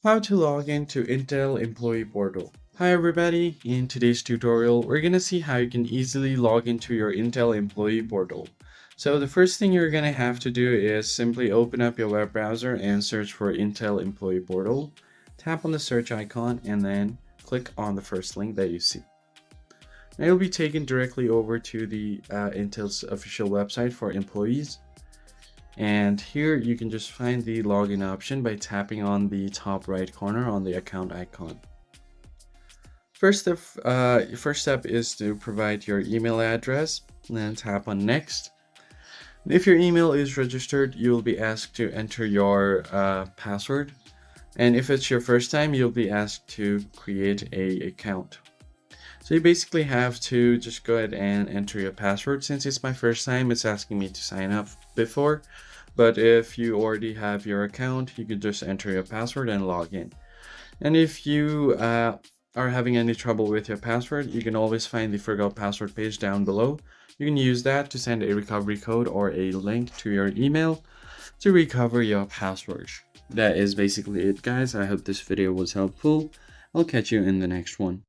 How to log into Intel Employee Portal. Hi everybody, in today's tutorial we're going to see how you can easily log into your Intel Employee Portal. So the first thing you're going to have to do is simply open up your web browser and search for Intel Employee Portal. Tap on the search icon and then click on the first link that you see. Now you'll be taken directly over to the Intel's official website for employees. And here you can just find the login option by tapping on the top right corner on the account icon. First step is to provide your email address and then tap on next. If your email is registered, you will be asked to enter your password. And if it's your first time, you'll be asked to create an account. So you basically have to just go ahead and enter your password. Since it's my first time, it's asking me to sign up before. But if you already have your account, you could just enter your password and log in. And if you are having any trouble with your password, you can always find the forgot password page down below. You can use that to send a recovery code or a link to your email to recover your password. That is basically it, guys. I hope this video was helpful. I'll catch you in the next one.